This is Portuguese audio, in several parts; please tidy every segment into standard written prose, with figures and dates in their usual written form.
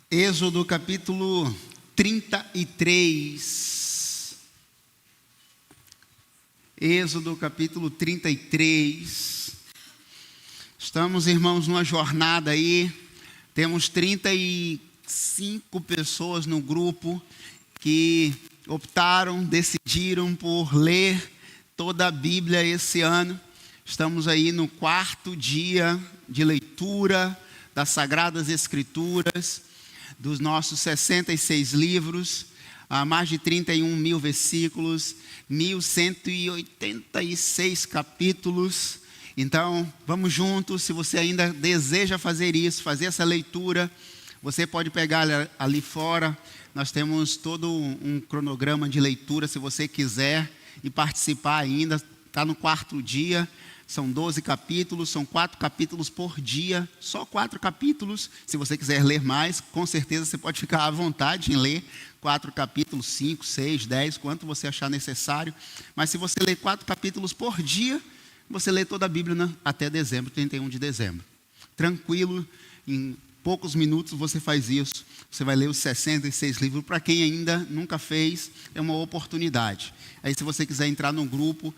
Êxodo capítulo 33. Êxodo capítulo 33. Estamos, irmãos, numa jornada aí. Temos 35 pessoas no grupo que decidiram por ler toda a Bíblia esse ano. Estamos aí no 4º dia de leitura das Sagradas Escrituras, dos nossos 66 livros, mais de 31 mil versículos, 1.186 capítulos. Então, vamos juntos. Se você ainda deseja fazer isso, fazer essa leitura, você pode pegar ali fora. Nós temos todo um cronograma de leitura, se você quiser e participar ainda. Está no 4º dia. São 12 capítulos, são 4 capítulos por dia, só 4 capítulos. Se você quiser ler mais, com certeza você pode ficar à vontade em ler 4 capítulos, 5, 6, 10, quanto você achar necessário. Mas se você ler 4 capítulos por dia, você lê toda a Bíblia até dezembro, 31 de dezembro. Tranquilo, em poucos minutos você faz isso. Você vai ler os 66 livros. Para quem ainda nunca fez, é uma oportunidade. Aí se você quiser entrar no grupo,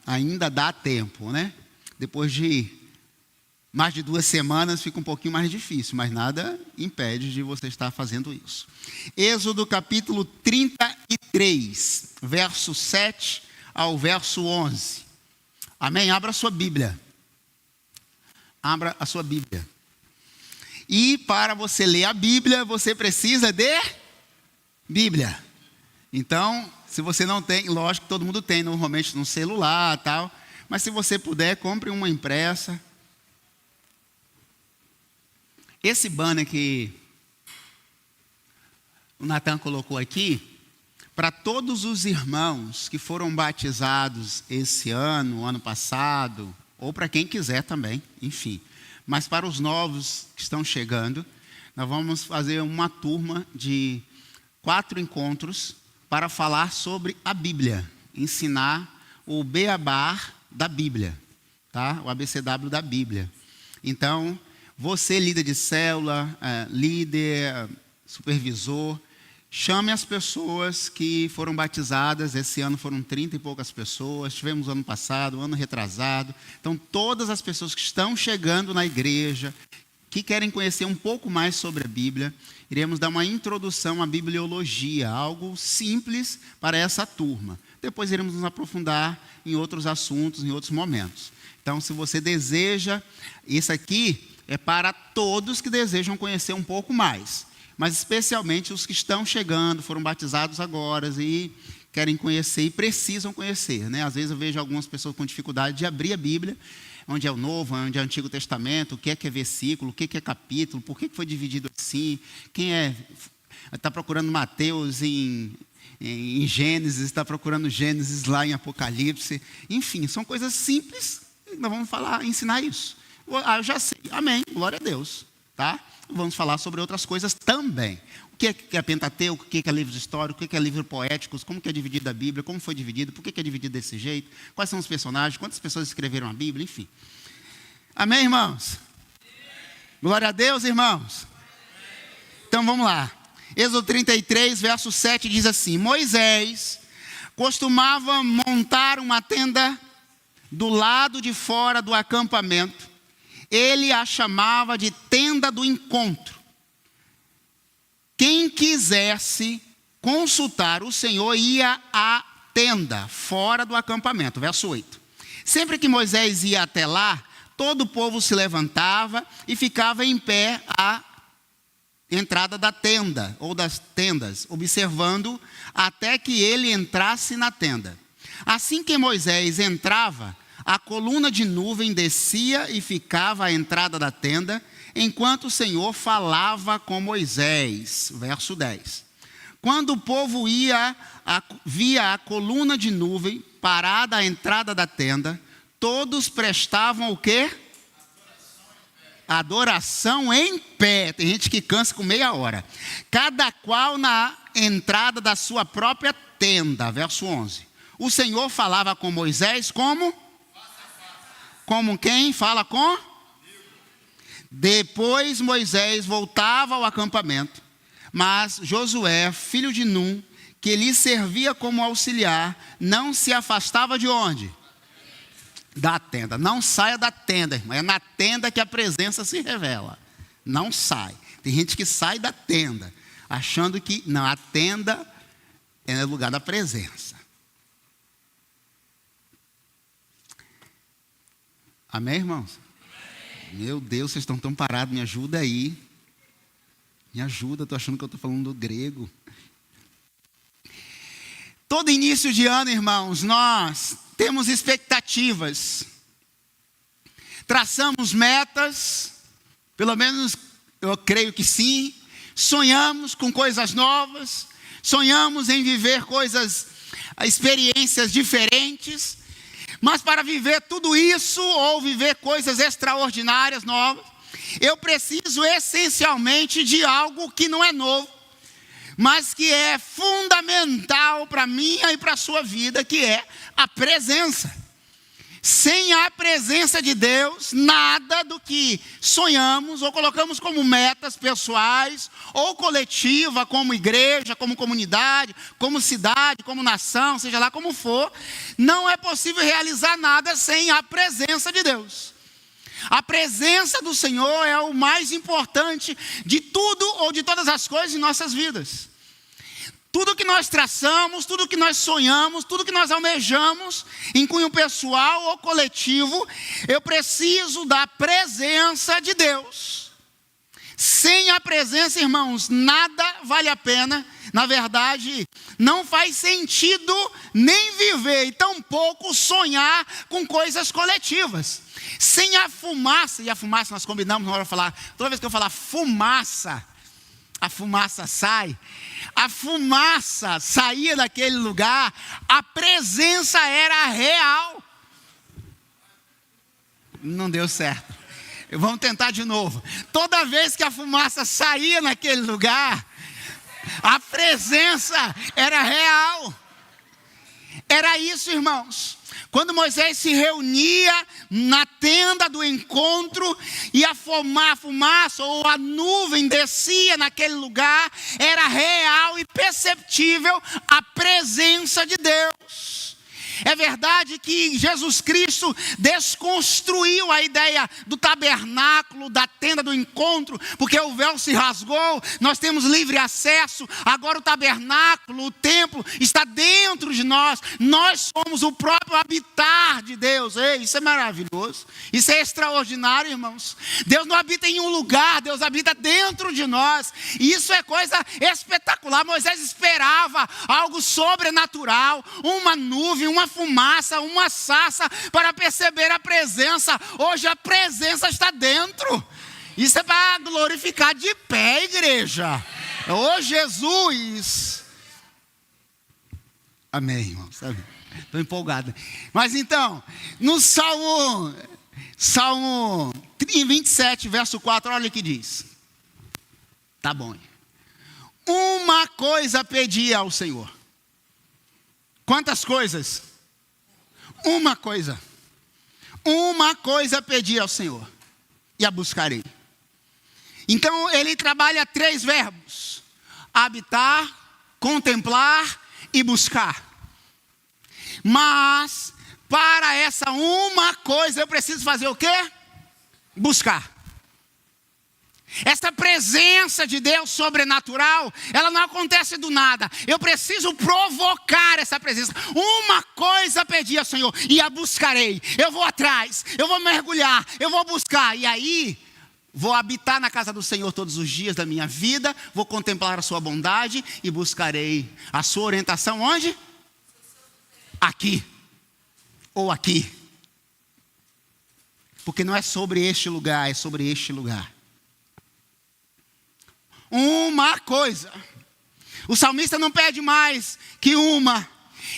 ainda dá tempo, né? Depois de mais de 2 semanas fica um pouquinho mais difícil, mas nada impede de você estar fazendo isso. Êxodo capítulo 33, verso 7 ao verso 11. Amém? Abra a sua Bíblia. Abra a sua Bíblia. E para você ler a Bíblia, você precisa de Bíblia. Então, se você não tem, lógico que todo mundo tem, normalmente no celular e tal. Mas se você puder, compre uma impressa. Esse banner que o Natan colocou aqui, para todos os irmãos que foram batizados esse ano, ano passado, ou para quem quiser também, enfim. Mas para os novos que estão chegando, nós vamos fazer uma turma de 4 encontros para falar sobre a Bíblia, ensinar o beabá da Bíblia, tá? O ABCW da Bíblia. Então, você líder de célula, líder, supervisor, chame as pessoas que foram batizadas. Esse ano foram 30 e poucas pessoas, tivemos ano passado, ano retrasado. Então, todas as pessoas que estão chegando na igreja, que querem conhecer um pouco mais sobre a Bíblia, iremos dar uma introdução à bibliologia, algo simples para essa turma. Depois iremos nos aprofundar em outros assuntos, em outros momentos. Então, se você deseja, isso aqui é para todos que desejam conhecer um pouco mais, mas especialmente os que estão chegando, foram batizados agora e querem conhecer e precisam conhecer, né? Às vezes eu vejo algumas pessoas com dificuldade de abrir a Bíblia, onde é o Novo, onde é o Antigo Testamento, o que é versículo, o que é capítulo, por que foi dividido assim, quem está procurando Mateus em Gênesis, está procurando Gênesis lá em Apocalipse, enfim, são coisas simples, nós vamos ensinar isso. Eu já sei, amém, glória a Deus, tá? Vamos falar sobre outras coisas também. O que é Pentateuco, o que é livros históricos, o que é livros poéticos, como que é dividida a Bíblia, como foi dividido, por que é dividido desse jeito, quais são os personagens, quantas pessoas escreveram a Bíblia, enfim. Amém, irmãos? Glória a Deus, irmãos. Então vamos lá. Êxodo 33, verso 7 diz assim: Moisés costumava montar uma tenda do lado de fora do acampamento. Ele a chamava de tenda do encontro. Quem quisesse consultar o Senhor ia à tenda, fora do acampamento. Verso 8. Sempre que Moisés ia até lá, todo o povo se levantava e ficava em pé à entrada da tenda, ou das tendas, observando até que ele entrasse na tenda. Assim que Moisés entrava, a coluna de nuvem descia e ficava à entrada da tenda, enquanto o Senhor falava com Moisés. Verso 10. Quando o povo via a coluna de nuvem parada à entrada da tenda, todos prestavam o quê? Adoração em pé. Tem gente que cansa com meia hora. Cada qual na entrada da sua própria tenda. Verso 11. O Senhor falava com Moisés como? Como quem fala com? Depois Moisés voltava ao acampamento, mas Josué, filho de Num, que lhe servia como auxiliar, não se afastava de onde? Da tenda. Não saia da tenda, irmão. É na tenda que a presença se revela. Não sai. Tem gente que sai da tenda, achando que não, a tenda é o lugar da presença. Amém, irmãos? Amém. Meu Deus, vocês estão tão parados, me ajuda aí. Me ajuda, estou achando que eu estou falando do grego. Todo início de ano, irmãos, nós temos expectativas. Traçamos metas, pelo menos eu creio que sim. Sonhamos com coisas novas. Sonhamos em viver experiências diferentes. Mas para viver tudo isso, ou viver coisas extraordinárias, novas, eu preciso essencialmente de algo que não é novo, mas que é fundamental para a minha e para a sua vida, que é a presença. Sem a presença de Deus, nada do que sonhamos ou colocamos como metas pessoais ou coletiva, como igreja, como comunidade, como cidade, como nação, seja lá como for, não é possível realizar nada sem a presença de Deus. A presença do Senhor é o mais importante de tudo ou de todas as coisas em nossas vidas. Tudo que nós traçamos, tudo que nós sonhamos, tudo que nós almejamos, em cunho pessoal ou coletivo, eu preciso da presença de Deus. Sem a presença, irmãos, nada vale a pena. Na verdade, não faz sentido nem viver e tampouco sonhar com coisas coletivas. Sem a fumaça, e a fumaça nós combinamos na hora de falar, toda vez que eu falar fumaça, a fumaça sai. A fumaça saía daquele lugar, a presença era real. Não deu certo. Vamos tentar de novo. Toda vez que a fumaça saía naquele lugar, a presença era real. Era isso, irmãos. Quando Moisés se reunia na tenda do encontro e a fumaça ou a nuvem descia naquele lugar, era real e perceptível a presença de Deus. É verdade que Jesus Cristo desconstruiu a ideia do tabernáculo, da tenda do encontro, porque o véu se rasgou, nós temos livre acesso. Agora o tabernáculo, o templo está dentro de nós. Nós somos o próprio habitar de Deus. Ei, isso é maravilhoso, isso é extraordinário, irmãos. Deus não habita em um lugar, Deus habita dentro de nós. E isso é coisa espetacular. Moisés esperava algo sobrenatural, uma nuvem, uma fumaça, uma sarça, para perceber a presença. Hoje a presença está dentro. Isso é para glorificar de pé, igreja. Ô Jesus. Amém, irmãos. Estou empolgado. Mas então, no Salmo 27, verso 4, olha o que diz. Tá bom. Uma coisa pedi ao Senhor. Quantas coisas? Uma coisa pedi ao Senhor, e a buscarei. Então ele trabalha 3 verbos: habitar, contemplar e buscar. Mas para essa uma coisa eu preciso fazer o quê? Buscar. Essa presença de Deus sobrenatural, ela não acontece do nada. Eu preciso provocar essa presença. Uma coisa pedi ao Senhor, e a buscarei. Eu vou atrás, eu vou mergulhar, eu vou buscar. E aí, vou habitar na casa do Senhor todos os dias da minha vida. Vou contemplar a sua bondade e buscarei a sua orientação onde? Aqui. Ou aqui. Porque não é sobre este lugar, é sobre este lugar. Uma coisa. O salmista não pede mais que uma.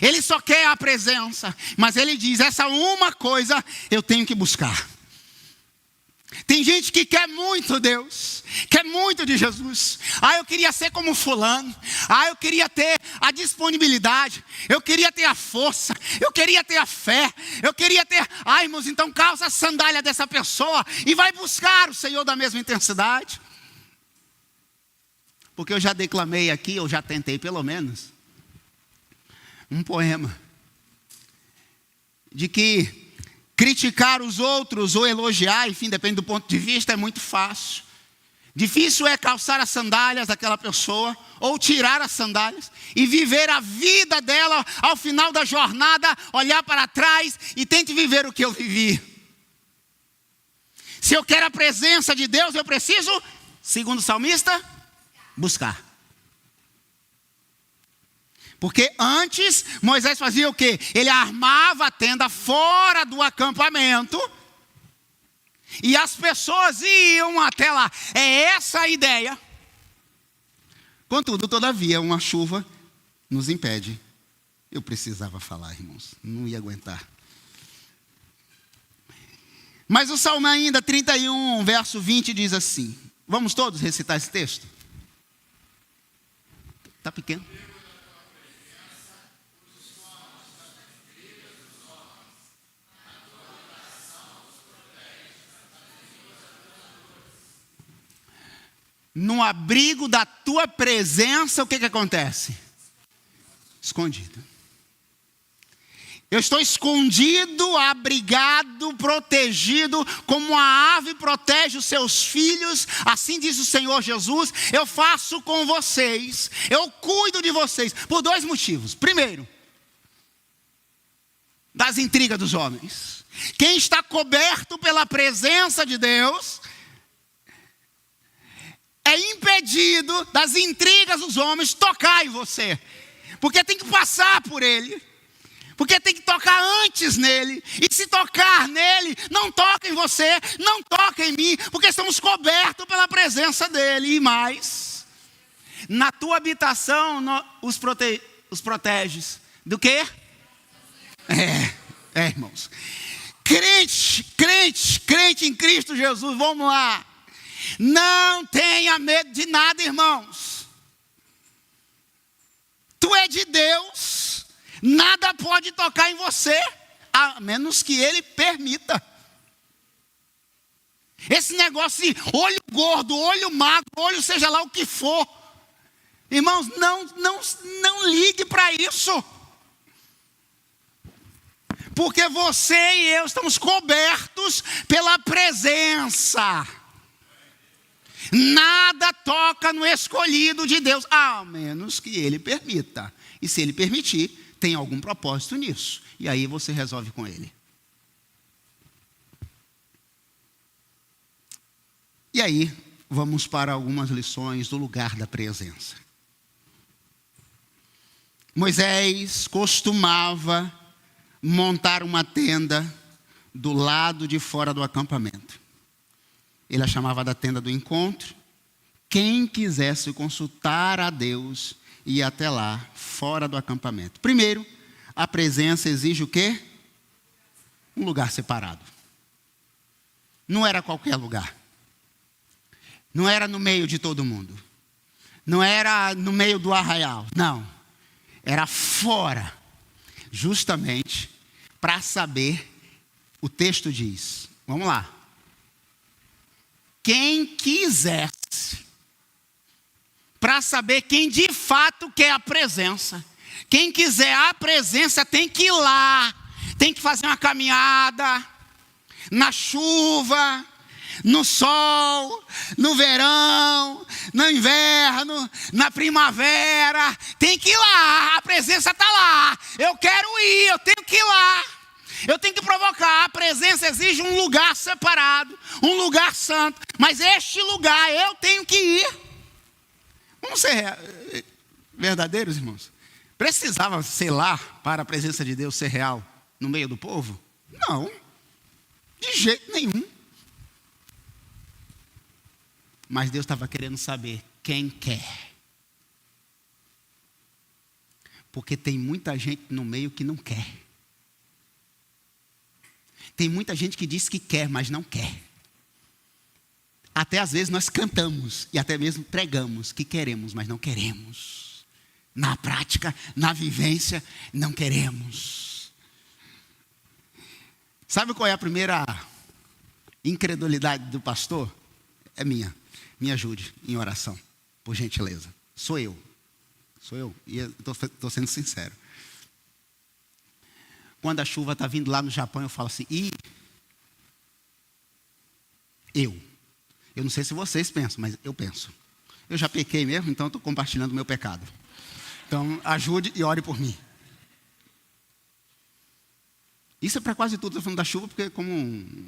Ele só quer a presença. Mas ele diz, essa uma coisa eu tenho que buscar. Tem gente que quer muito Deus, quer muito de Jesus. Eu queria ser como fulano. Eu queria ter a disponibilidade, eu queria ter a força, eu queria ter a fé, eu queria ter... Ai, irmãos, então calça a sandália dessa pessoa e vai buscar o Senhor da mesma intensidade. Porque eu já declamei aqui, eu já tentei pelo menos, um poema de que criticar os outros ou elogiar, enfim, depende do ponto de vista, é muito fácil. Difícil é calçar as sandálias daquela pessoa, ou tirar as sandálias, e viver a vida dela ao final da jornada, olhar para trás e tente viver o que eu vivi. Se eu quero a presença de Deus, eu preciso, segundo o salmista, buscar. Porque antes, Moisés fazia o quê? Ele armava a tenda fora do acampamento, e as pessoas iam até lá. É essa a ideia. Contudo, todavia, uma chuva nos impede. Eu precisava falar, irmãos, não ia aguentar. Mas o Salmo ainda 31, verso 20 diz assim. Vamos todos recitar esse texto? Está pequeno? No abrigo da tua presença, o que acontece? Escondido. Eu estou escondido, abrigado, protegido, como a ave protege os seus filhos, assim diz o Senhor Jesus. Eu faço com vocês, eu cuido de vocês, por dois motivos. Primeiro, das intrigas dos homens. Quem está coberto pela presença de Deus é impedido das intrigas dos homens tocar em você, porque tem que passar por ele, porque tem que tocar antes nele, e se tocar nele, não toca em você, não toca em mim, porque estamos cobertos pela presença dele. E mais, na tua habitação os proteges do quê? Irmãos, crente em Cristo Jesus, vamos lá. Não tenha medo de nada, irmãos. Tu é de Deus, nada pode tocar em você, a menos que Ele permita. Esse negócio de olho gordo, olho magro, olho seja lá o que for, irmãos, não ligue para isso. Porque você e eu estamos cobertos pela presença. Nada toca no escolhido de Deus, a menos que Ele permita. E se Ele permitir, tem algum propósito nisso. E aí você resolve com Ele. E aí, vamos para algumas lições do lugar da presença. Moisés costumava montar uma tenda do lado de fora do acampamento. Ele a chamava da tenda do encontro. Quem quisesse consultar a Deus ia até lá, fora do acampamento. Primeiro, a presença exige o quê? Um lugar separado. Não era qualquer lugar. Não era no meio de todo mundo. Não era no meio do arraial. Não. Era fora. Justamente para saber, o texto diz. Vamos lá. Quem quisesse, para saber quem de fato quer a presença. Quem quiser a presença tem que ir lá, tem que fazer uma caminhada, na chuva, no sol, no verão, no inverno, na primavera, tem que ir lá, a presença está lá. Eu quero ir, eu tenho que ir lá. Eu tenho que provocar, a presença exige um lugar separado, um lugar santo. Mas este lugar eu tenho que ir. Vamos ser verdadeiros, irmãos? Precisava ser lá para a presença de Deus ser real no meio do povo? Não, de jeito nenhum. Mas Deus estava querendo saber quem quer. Porque tem muita gente no meio que não quer. Tem muita gente que diz que quer, mas não quer. Até às vezes nós cantamos e até mesmo pregamos que queremos, mas não queremos. Na prática, na vivência, não queremos. Sabe qual é a primeira incredulidade do pastor? É minha. Me ajude em oração, por gentileza. Sou eu. E eu estou sendo sincero. Quando a chuva está vindo lá no Japão, eu falo assim, eu não sei se vocês pensam, mas eu penso. Eu já pequei mesmo, então estou compartilhando o meu pecado. Então, ajude e ore por mim. Isso é para quase tudo. Estou falando da chuva porque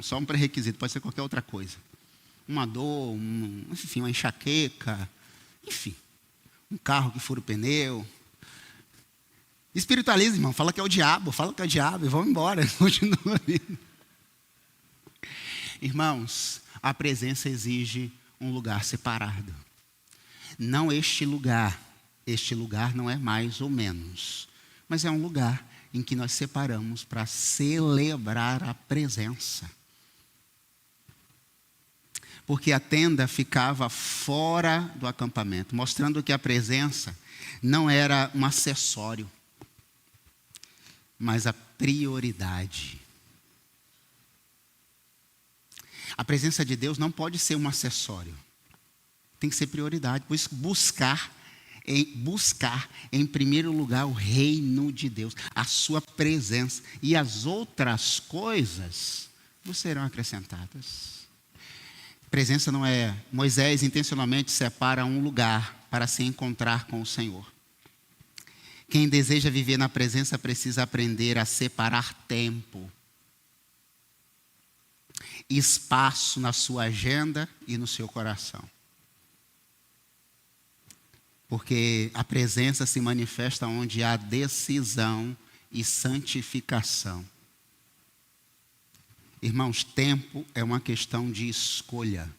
só um pré-requisito, pode ser qualquer outra coisa. Uma dor, enfim, uma enxaqueca, enfim. Um carro que fura o pneu. Espiritualismo, irmão, fala que é o diabo e vamos embora, continua ali. Irmãos, a presença exige um lugar separado. Não este lugar não é mais ou menos, mas é um lugar em que nós separamos para celebrar a presença. Porque a tenda ficava fora do acampamento, mostrando que a presença não era um acessório, mas a prioridade. A presença de Deus não pode ser um acessório, tem que ser prioridade. Por isso, buscar em primeiro lugar o reino de Deus, a sua presença, e as outras coisas vos serão acrescentadas. Presença não é... Moisés intencionalmente separa um lugar para se encontrar com o Senhor. Quem deseja viver na presença precisa aprender a separar tempo, espaço na sua agenda e no seu coração. Porque a presença se manifesta onde há decisão e santificação. Irmãos, tempo é uma questão de escolha.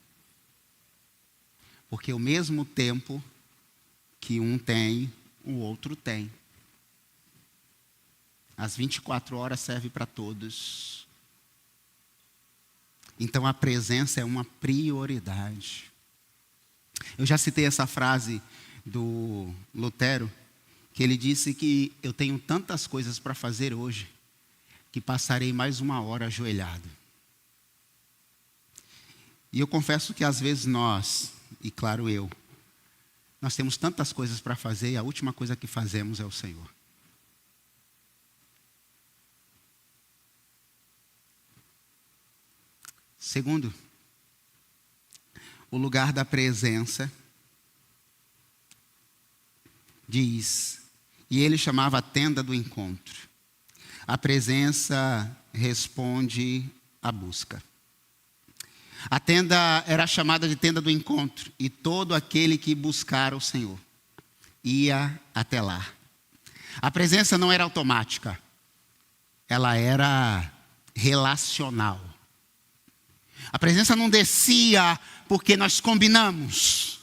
Porque o mesmo tempo que um tem, o outro tem. As 24 horas servem para todos. Então a presença é uma prioridade. Eu já citei essa frase do Lutero, que ele disse que eu tenho tantas coisas para fazer hoje, que passarei mais 1 hora ajoelhado. E eu confesso que às vezes nós, e claro nós temos tantas coisas para fazer e a última coisa que fazemos é o Senhor. Segundo, o lugar da presença diz, e ele chamava a tenda do encontro. A presença responde à busca. A tenda era chamada de tenda do encontro, e todo aquele que buscar o Senhor ia até lá. A presença não era automática, ela era relacional. A presença não descia porque nós combinamos.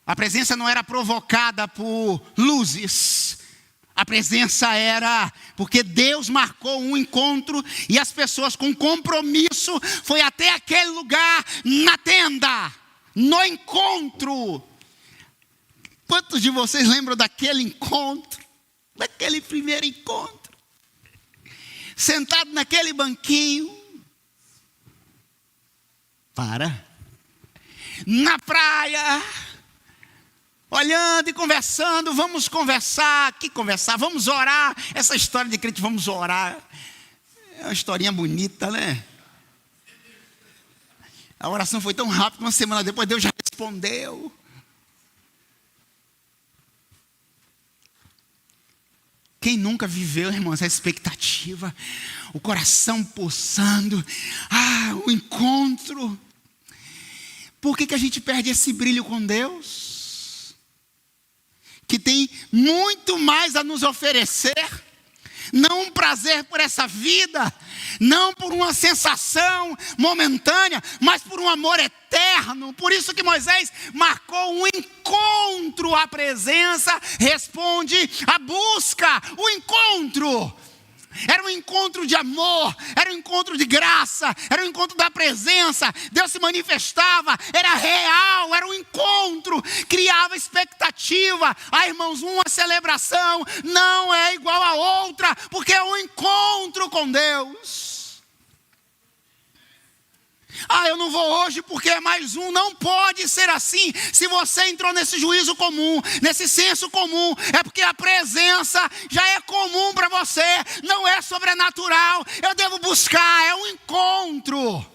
A presença não era provocada por luzes. A presença era porque Deus marcou um encontro e as pessoas com compromisso foi até aquele lugar na tenda, no encontro. Quantos de vocês lembram daquele encontro? Daquele primeiro encontro? Sentado naquele banquinho. Na praia. Olhando e conversando, vamos conversar, vamos orar. Essa história de crente, vamos orar, é uma historinha bonita, né? A oração foi tão rápida, 1 semana depois Deus já respondeu. Quem nunca viveu, irmãos, essa expectativa, o coração pulsando, o encontro. Por que a gente perde esse brilho com Deus? Que tem muito mais a nos oferecer, não um prazer por essa vida, não por uma sensação momentânea, mas por um amor eterno. Por isso que Moisés marcou um encontro. A presença responde à busca, o encontro. Era um encontro de amor, era um encontro de graça, era um encontro da presença. Deus se manifestava, era real, era um encontro, criava expectativa. Irmãos, uma celebração não é igual a outra, porque é um encontro com Deus. Eu não vou hoje porque é mais um. Não pode ser assim. Se você entrou nesse juízo comum, nesse senso comum, é porque a presença já é comum para você. Não é sobrenatural. Eu devo buscar, é um encontro.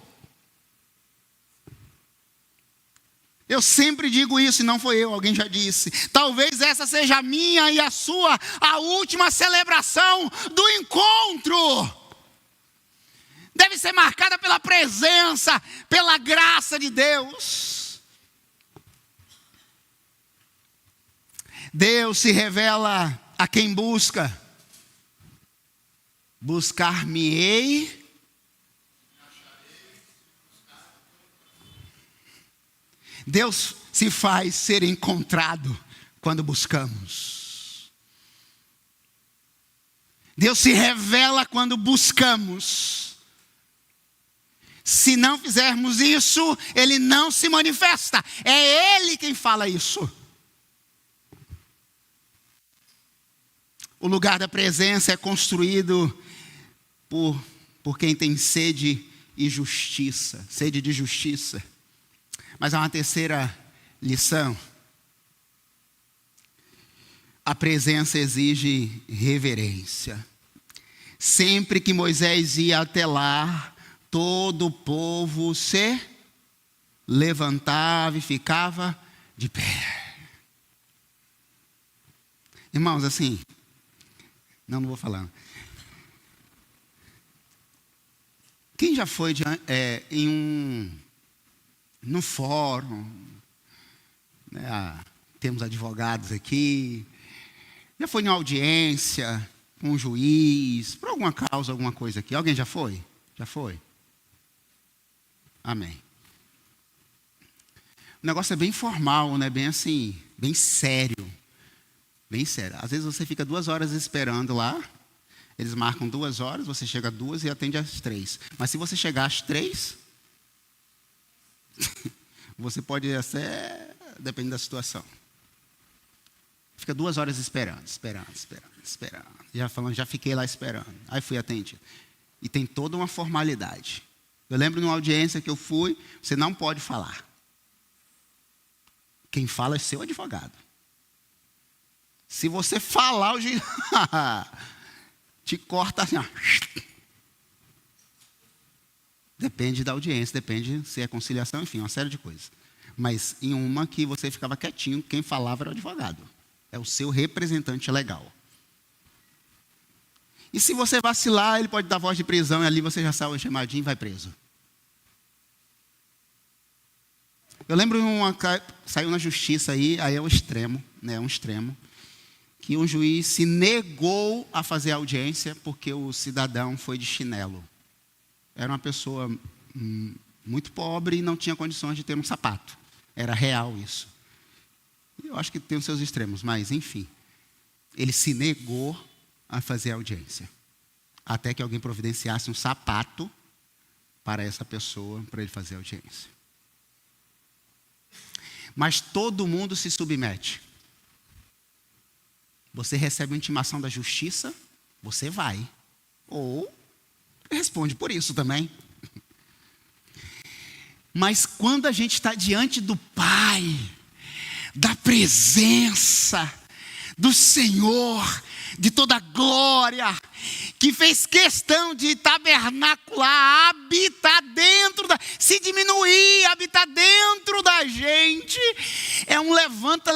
Eu sempre digo isso e não foi eu, alguém já disse. Talvez essa seja a minha e a sua, a última celebração do encontro. Deve ser marcada pela presença, pela graça de Deus. Deus se revela a quem busca. Buscar-me-ei. Deus se faz ser encontrado quando buscamos. Deus se revela quando buscamos. Se não fizermos isso, Ele não se manifesta. É Ele quem fala isso. O lugar da presença é construído por quem tem sede e justiça. Sede de justiça. Mas há uma terceira lição. A presença exige reverência. Sempre que Moisés ia até lá, todo o povo se levantava e ficava de pé. Irmãos, assim, não vou falar. Quem já foi num fórum, né, temos advogados aqui, já foi em audiência com um juiz, por alguma causa, alguma coisa aqui? Alguém já foi? Já foi? Amém. O negócio é bem formal, né? Bem assim, bem sério. Bem sério. Às vezes você fica 2 horas esperando lá. Eles marcam 2 horas, você chega às 2 e atende às 3. Mas se você chegar às 3, você pode até, depende da situação. Fica 2 horas esperando. Já fiquei lá esperando. Aí fui atendido. E tem toda uma formalidade. Eu lembro de uma audiência que eu fui, você não pode falar. Quem fala é seu advogado. Se você falar, o juiz te corta assim, ó. Depende da audiência, depende se é conciliação, enfim, uma série de coisas. Mas em uma que você ficava quietinho, quem falava era o advogado. É o seu representante legal. E se você vacilar, ele pode dar voz de prisão e ali você já sai chamadinho e vai preso. Eu lembro saiu na justiça aí é o extremo, né? Um extremo, que um juiz se negou a fazer audiência porque o cidadão foi de chinelo. Era uma pessoa muito pobre e não tinha condições de ter um sapato. Era real isso. Eu acho que tem os seus extremos, mas enfim. Ele se negou a fazer audiência. Até que alguém providenciasse um sapato para essa pessoa, para ele fazer audiência. Mas todo mundo se submete. Você recebe uma intimação da justiça, você vai. Ou responde por isso também. Mas quando a gente está diante do Pai, da presença do Senhor, de toda a glória, que fez questão de tabernacular, habitar dentro se diminuir, habitar dentro da gente, é um levanta,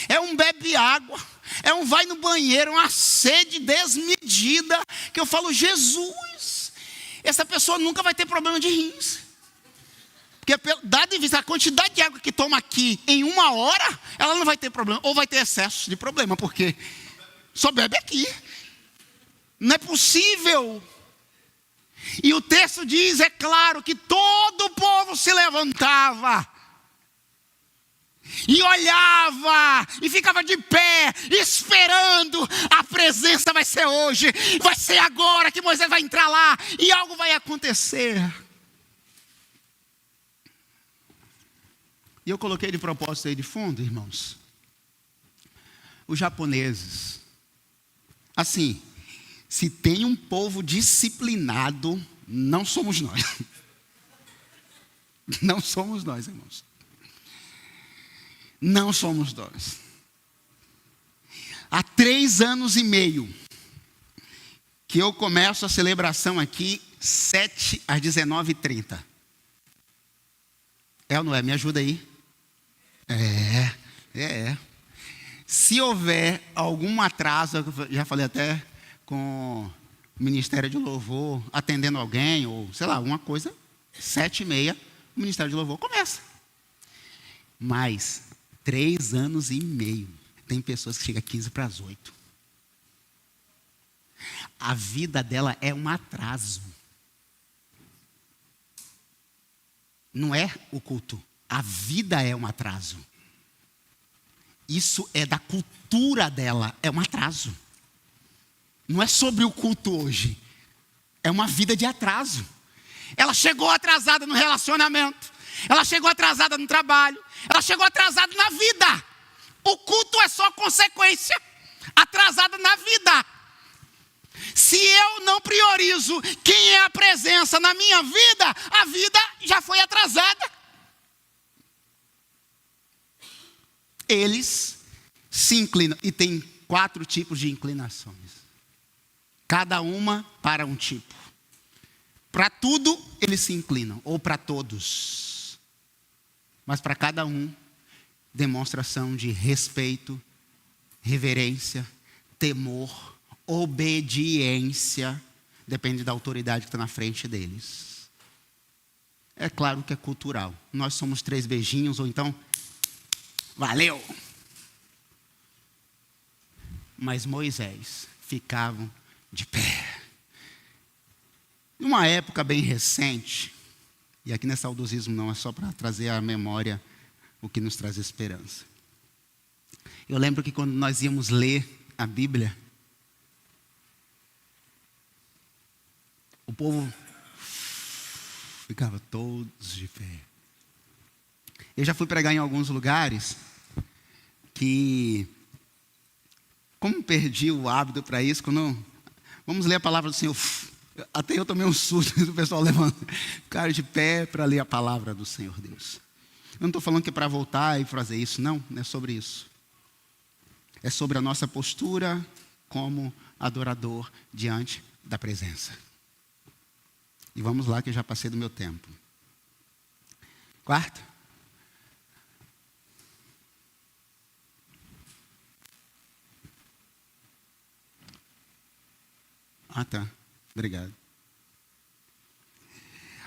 é um bebe água, é um vai no banheiro, uma sede desmedida, que eu falo, Jesus, essa pessoa nunca vai ter problema de rins. Porque, dada em vista a quantidade de água que toma aqui em 1 hora, ela não vai ter problema, ou vai ter excesso de problema, porque só bebe aqui. Não é possível. E o texto diz, é claro, que todo o povo se levantava. e olhava, e ficava de pé, esperando. A presença vai ser hoje, vai ser agora que Moisés vai entrar lá, e algo vai acontecer. E eu coloquei de propósito aí de fundo, irmãos, os japoneses. Assim, se tem um povo disciplinado, não somos nós. Não somos nós, irmãos. Não somos nós. Há 3 anos e meio que eu começo a celebração aqui, 7 às 19h30. É ou não é? Me ajuda aí. É. Se houver algum atraso, eu já falei até com o Ministério de Louvor, atendendo alguém, ou sei lá, alguma coisa, 7h30, o Ministério de Louvor começa. Mas 3 anos e meio, tem pessoas que chegam 7:45. A vida dela é um atraso. Não é o culto. A vida é um atraso. Isso é da cultura dela, é um atraso. Não é sobre o culto hoje. É uma vida de atraso. Ela chegou atrasada no relacionamento. Ela chegou atrasada no trabalho. Ela chegou atrasada na vida. O culto é só consequência. Atrasada na vida. Se eu não priorizo quem é a presença na minha vida, a vida já foi atrasada. Eles se inclinam. E tem 4 tipos de inclinações. Cada uma para um tipo. Para tudo eles se inclinam. Ou para todos. Mas para cada um, demonstração de respeito, reverência, temor, obediência. Depende da autoridade que está na frente deles. É claro que é cultural. Nós somos 3 beijinhos, ou então... Valeu! Mas Moisés ficavam de pé. Numa época bem recente, e aqui não é saudosismo não, é só para trazer à memória o que nos traz esperança. Eu lembro que quando nós íamos ler a Bíblia, o povo ficava todos de pé. Eu já fui pregar em alguns lugares que, como perdi o hábito para isso, quando vamos ler a palavra do Senhor, até eu tomei um susto, o pessoal levanta, ficaram de pé para ler a palavra do Senhor Deus. Eu não estou falando que é para voltar e fazer isso, não é sobre isso. É sobre a nossa postura como adorador diante da presença. E vamos lá que eu já passei do meu tempo. 4. Tá. Obrigado.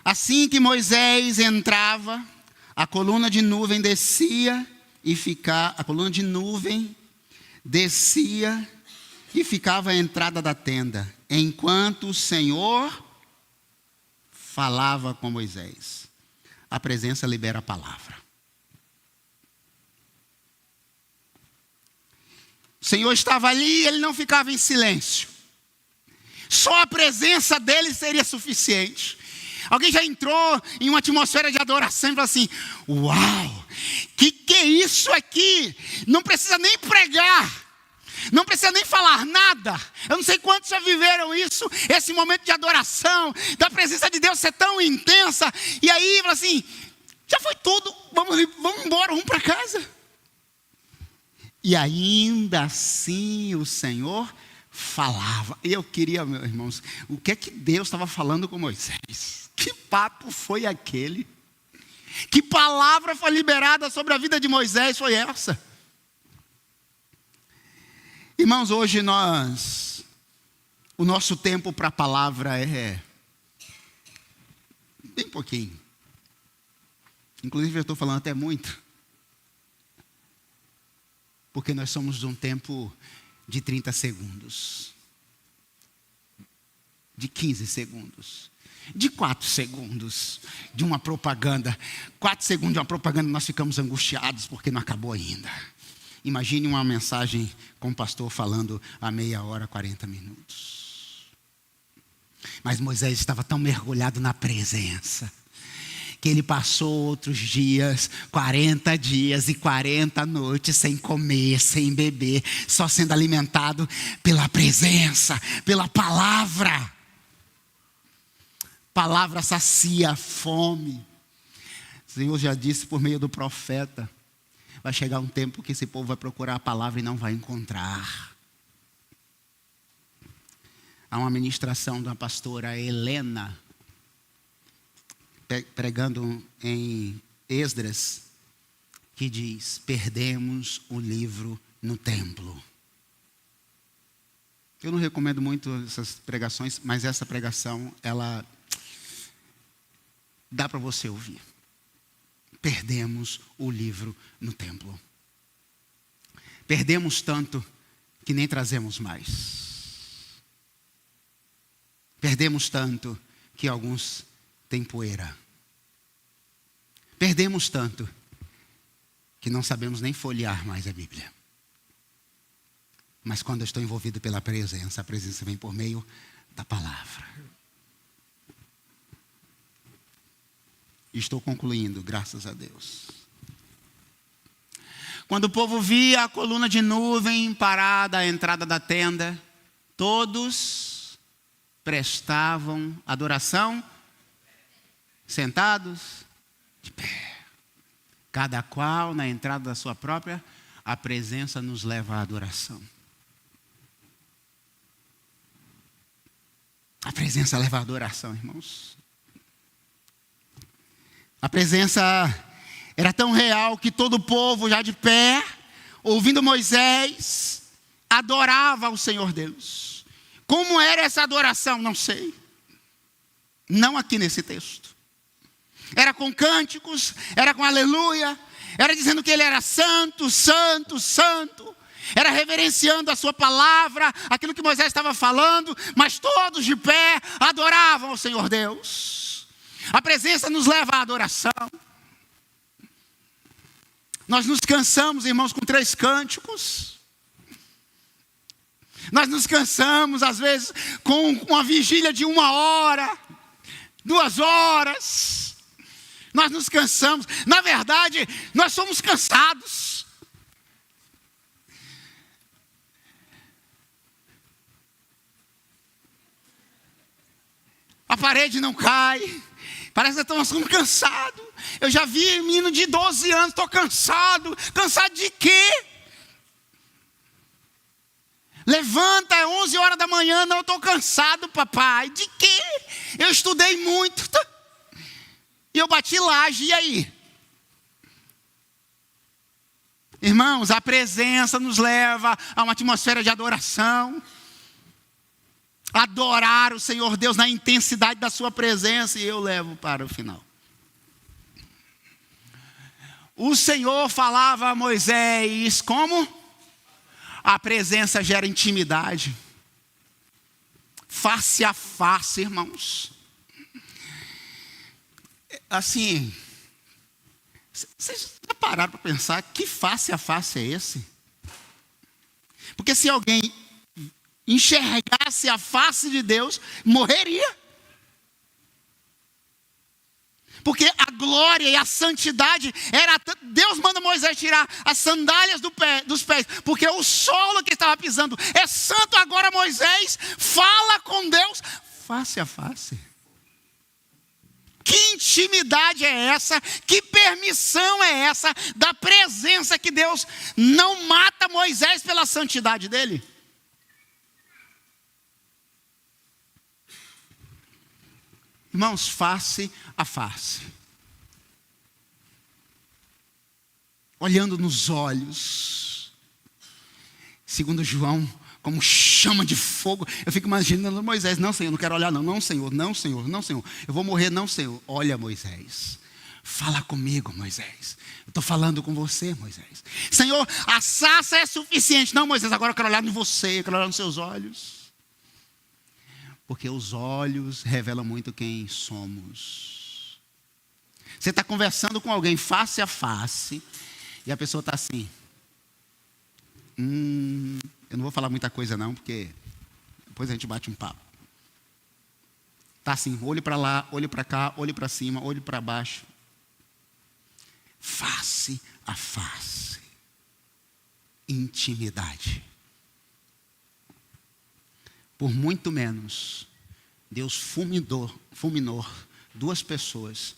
Assim que Moisés entrava, a coluna de nuvem descia e ficava... A coluna de nuvem descia e ficava à entrada da tenda, enquanto o Senhor falava com Moisés. A presença libera a palavra. O Senhor estava ali e ele não ficava em silêncio. Só a presença dele seria suficiente. Alguém já entrou em uma atmosfera de adoração e falou assim: uau, que é isso aqui? Não precisa nem pregar, não precisa nem falar nada. Eu não sei quantos já viveram isso, esse momento de adoração, da presença de Deus ser tão intensa. E aí, fala assim, já foi tudo, vamos embora, vamos para casa. E ainda assim o Senhor falava. E eu queria, meus irmãos, o que é que Deus estava falando com Moisés? Que papo foi aquele? Que palavra foi liberada sobre a vida de Moisés foi essa? Irmãos, hoje o nosso tempo para a palavra é bem pouquinho. Inclusive eu estou falando até muito. Porque nós somos de um tempo de 30 segundos. De 15 segundos. de 4 segundos de uma propaganda. 4 segundos de uma propaganda, nós ficamos angustiados porque não acabou ainda. Imagine uma mensagem com o pastor falando a meia hora, 40 minutos. Mas Moisés estava tão mergulhado na presença, que ele passou outros dias, 40 dias e 40 noites, sem comer, sem beber, só sendo alimentado pela presença, pela palavra. Palavra sacia a fome. O Senhor já disse por meio do profeta, vai chegar um tempo que esse povo vai procurar a palavra e não vai encontrar. Há uma ministração de uma pastora Helena, pregando em Esdras, que diz: perdemos o livro no templo. Eu não recomendo muito essas pregações, mas essa pregação, ela dá para você ouvir. Perdemos o livro no templo. Perdemos tanto que nem trazemos mais. Perdemos tanto que alguns têm poeira. Perdemos tanto que não sabemos nem folhear mais a Bíblia. Mas quando eu estou envolvido pela presença, a presença vem por meio da palavra. Estou concluindo, graças a Deus. Quando o povo via a coluna de nuvem parada à entrada da tenda, todos prestavam adoração, sentados, de pé. Cada qual na entrada da sua própria, a presença nos leva à adoração. A presença leva à adoração, irmãos. A presença era tão real que todo o povo, já de pé, ouvindo Moisés, adorava o Senhor Deus. Como era essa adoração? Não sei. Não aqui nesse texto. Era com cânticos, era com aleluia, era dizendo que Ele era santo, santo, santo. Era reverenciando a sua palavra, aquilo que Moisés estava falando, mas todos de pé adoravam ao Senhor Deus. A presença nos leva à adoração. Nós nos cansamos, irmãos, com 3 cânticos. Nós nos cansamos, às vezes, com uma vigília de 1 hora, 2 horas. Nós nos cansamos. Na verdade, nós somos cansados. A parede não cai. Parece que nós estamos cansados. Eu já vi menino de 12 anos, estou cansado. Cansado de quê? Levanta, é 11 horas da manhã, não, eu estou cansado, papai. De quê? Eu estudei muito. E eu bati laje, e aí? Irmãos, a presença nos leva a uma atmosfera de adoração. Adorar o Senhor Deus na intensidade da sua presença, e eu levo para o final. O Senhor falava a Moisés como? A presença gera intimidade. Face a face, irmãos. Assim, vocês já pararam para pensar que face a face é esse? Porque se alguém enxergasse a face de Deus, morreria. Porque a glória e a santidade era... Deus manda Moisés tirar as sandálias dos pés, porque o solo que estava pisando é santo. Agora Moisés fala com Deus face a face. Que intimidade é essa? Que permissão é essa da presença que Deus não mata Moisés pela santidade dele? Irmãos, face a face. Olhando nos olhos. Segundo João, como chama de fogo. Eu fico imaginando Moisés. Não, Senhor, não quero olhar não. Não, Senhor, não, Senhor, não, Senhor. Eu vou morrer, não, Senhor. Olha, Moisés. Fala comigo, Moisés. Eu estou falando com você, Moisés. Senhor, a sarça é suficiente. Não, Moisés, agora eu quero olhar em você. Eu quero olhar nos seus olhos. Porque os olhos revelam muito quem somos. Você está conversando com alguém face a face e a pessoa está assim. Eu não vou falar muita coisa não, porque depois a gente bate um papo. Está assim, olho para lá, olho para cá, olho para cima, olho para baixo. Face a face. Intimidade. Por muito menos, Deus fulminou duas pessoas,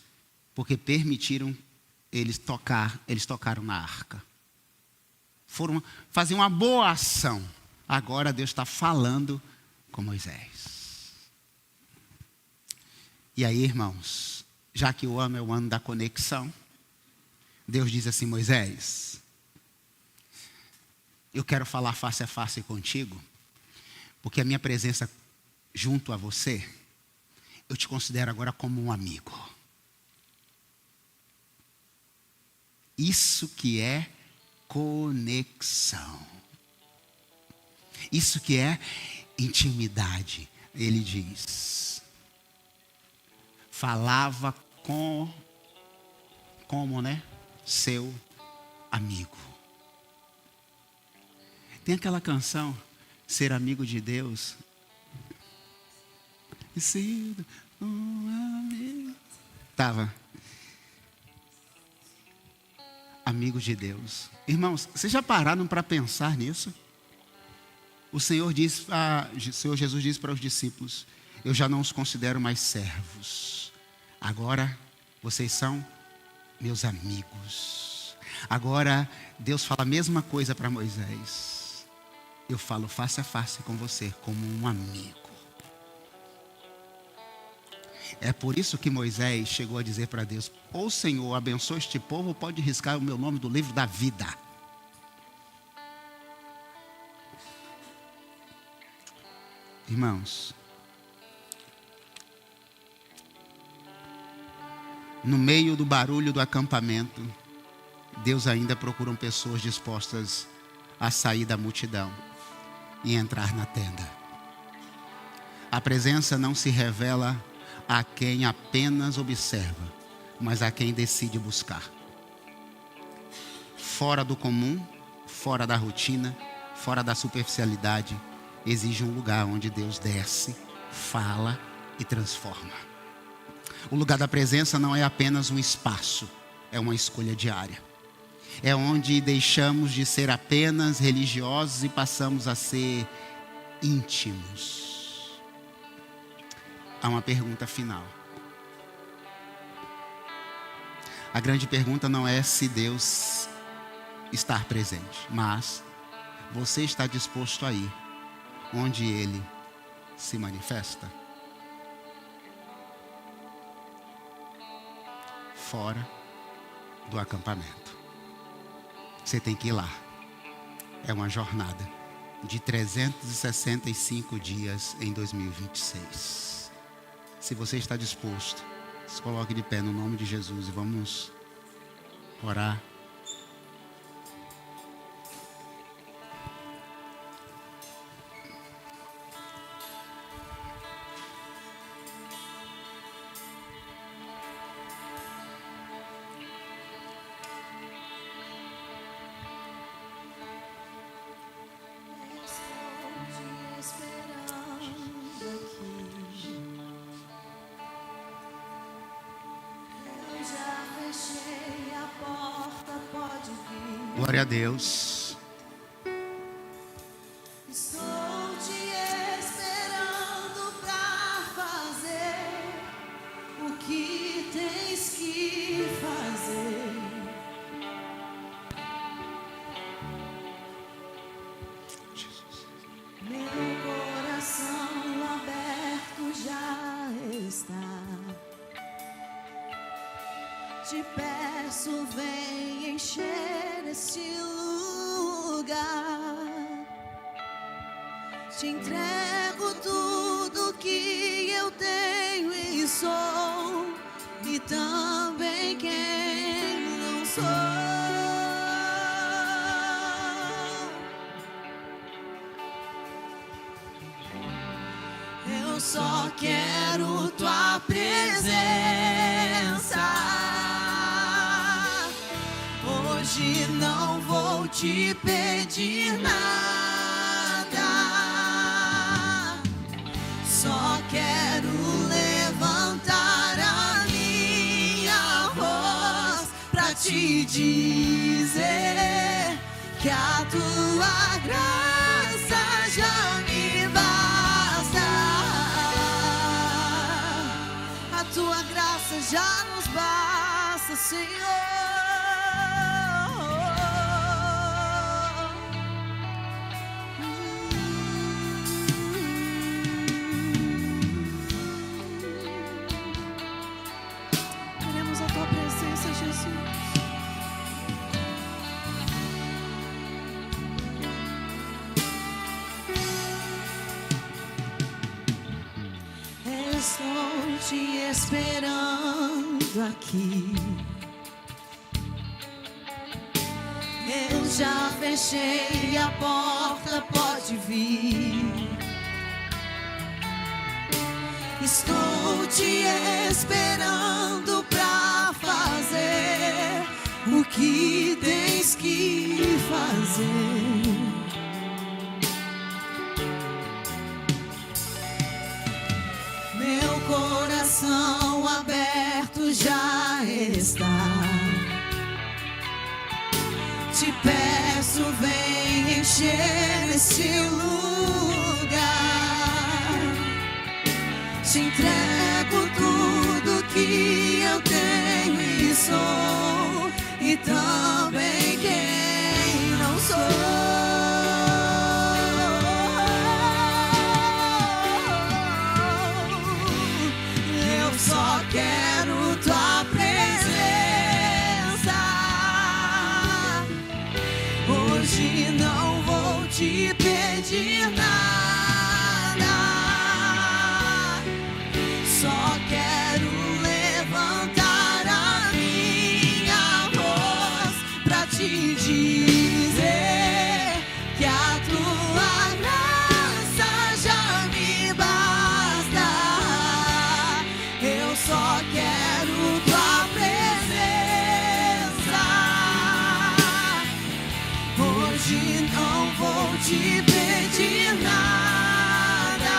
porque permitiram eles tocaram na arca. Foram fazer uma boa ação. Agora Deus está falando com Moisés. E aí, irmãos, já que o ano é o ano da conexão, Deus diz assim: Moisés, eu quero falar face a face contigo, porque a minha presença junto a você, eu te considero agora como um amigo. Isso que é conexão. Isso que é intimidade. Ele diz, falava como, né? Seu amigo. Tem aquela canção, Ser Amigo de Deus. Ser um amigo. Tava. Amigo de Deus. Irmãos, vocês já pararam para pensar nisso? O Senhor Jesus diz para os discípulos: eu já não os considero mais servos. Agora vocês são meus amigos. Agora Deus fala a mesma coisa para Moisés. Eu falo face a face com você, como um amigo. É por isso que Moisés chegou a dizer para Deus: ou Senhor, abençoa este povo, ou pode riscar o meu nome do livro da vida. Irmãos, no meio do barulho do acampamento, Deus ainda procura pessoas dispostas a sair da multidão e entrar na tenda. A presença não se revela a quem apenas observa, mas a quem decide buscar. Fora do comum, fora da rotina, fora da superficialidade, exige um lugar onde Deus desce, fala e transforma. O lugar da presença não é apenas um espaço, é uma escolha diária. É onde deixamos de ser apenas religiosos e passamos a ser íntimos. Há uma pergunta final. A grande pergunta não é se Deus está presente, mas você está disposto a ir onde Ele se manifesta? Fora do acampamento. Você tem que ir lá. É uma jornada de 365 dias em 2026. Se você está disposto, se coloque de pé no nome de Jesus e vamos orar. Glória a Deus. Estou te esperando pra fazer o que tens que fazer. Jesus. Meu coração aberto já está. Te peço, vem encher este lugar. Te entrego tudo que eu tenho e sou, e também quem não sou. Eu só quero tua presença. Hoje não vou te pedir nada, só quero levantar a minha voz pra te dizer que a tua graça já me basta. A tua graça já nos basta, Senhor. Queremos a tua presença, Jesus. Estou te esperando aqui. Eu já fechei a porta, pode vir. Estou te esperando pra fazer o que tens que fazer. Meu coração aberto já está. Te peço, vem encher esse lugar. Te entrego tudo que eu tenho e sou, e também quem não sou. Só quero tua presença. Hoje não vou te pedir nada, só quero levantar a minha voz pra te dizer que a tua graça já me basta. Eu só quero tua presença. Hoje não vou te pedir nada,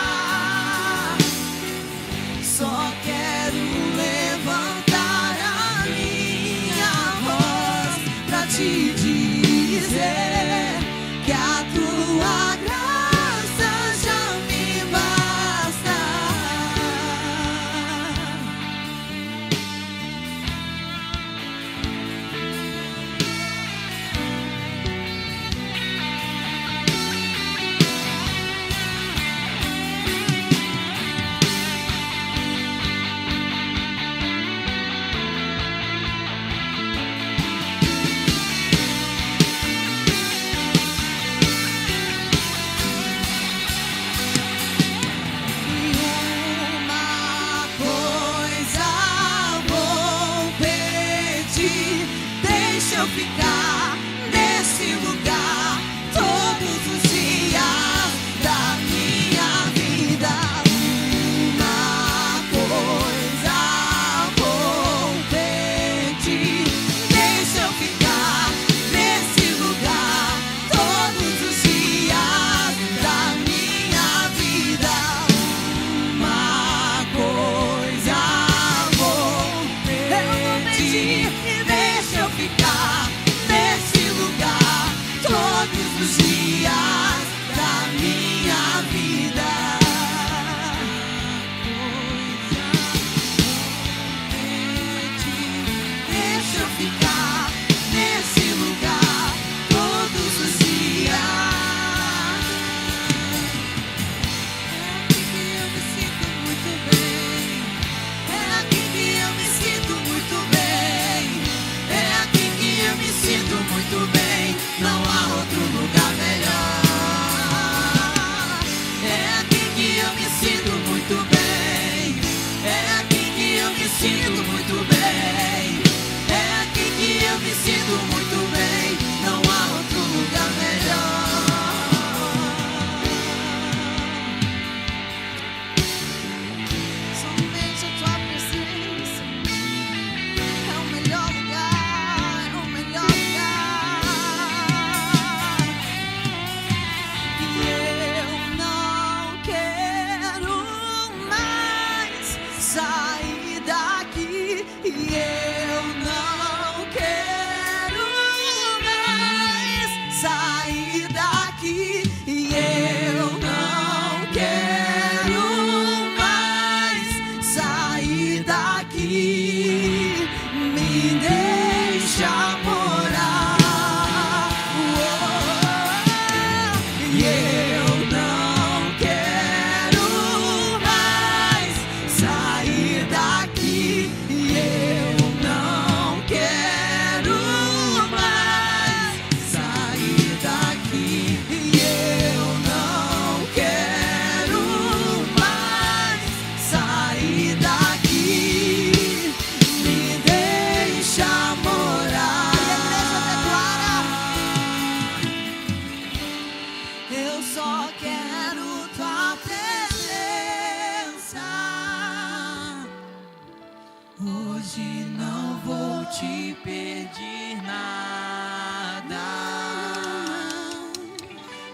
só quero levantar a minha voz pra te dizer que a tua graça já me basta. Ficar nesse lugar todos os dias da minha vida. Uma coisa vou pedir, deixa eu ficar nesse lugar todos os dias da minha vida. Uma coisa vou pedir, deixa eu ficar pedir nada.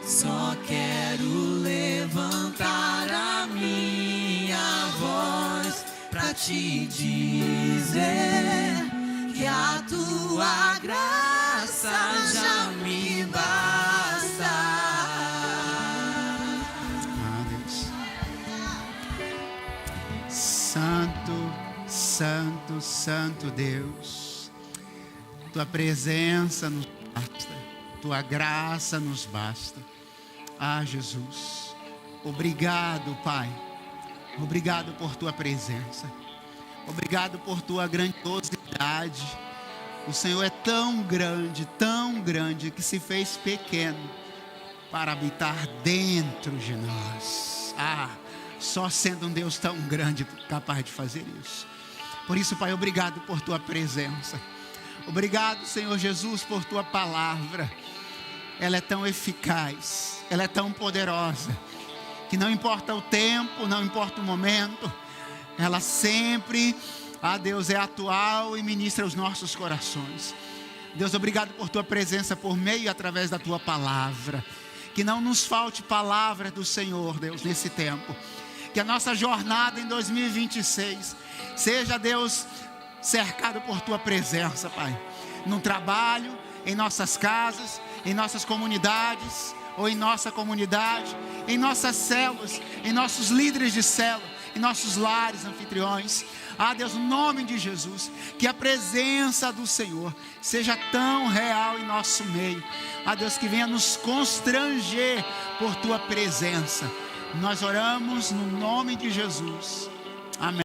Só quero levantar a minha voz pra te dizer que a tua graça já me basta. Ah, Deus. Santo, santo, santo Deus, tua presença nos basta, tua graça nos basta. Ah, Jesus, obrigado, Pai. Obrigado por tua presença. Obrigado por tua grandiosidade. O Senhor é tão grande que se fez pequeno para habitar dentro de nós. Ah, só sendo um Deus tão grande capaz de fazer isso. Por isso, Pai, obrigado por tua presença. Obrigado, Senhor Jesus, por tua palavra. Ela é tão eficaz, ela é tão poderosa, que não importa o tempo, não importa o momento, ela sempre, Deus, é atual e ministra os nossos corações. Deus, obrigado por tua presença por meio e através da tua palavra. Que não nos falte palavra do Senhor, Deus, nesse tempo. Que a nossa jornada em 2026 seja, Deus, cercado por tua presença, Pai. No trabalho, em nossas casas, em nossas comunidades, ou em nossa comunidade, em nossas células, em nossos líderes de célula, em nossos lares, anfitriões. Deus, no nome de Jesus, que a presença do Senhor seja tão real em nosso meio. Deus, que venha nos constranger por tua presença. Nós oramos no nome de Jesus. Amém.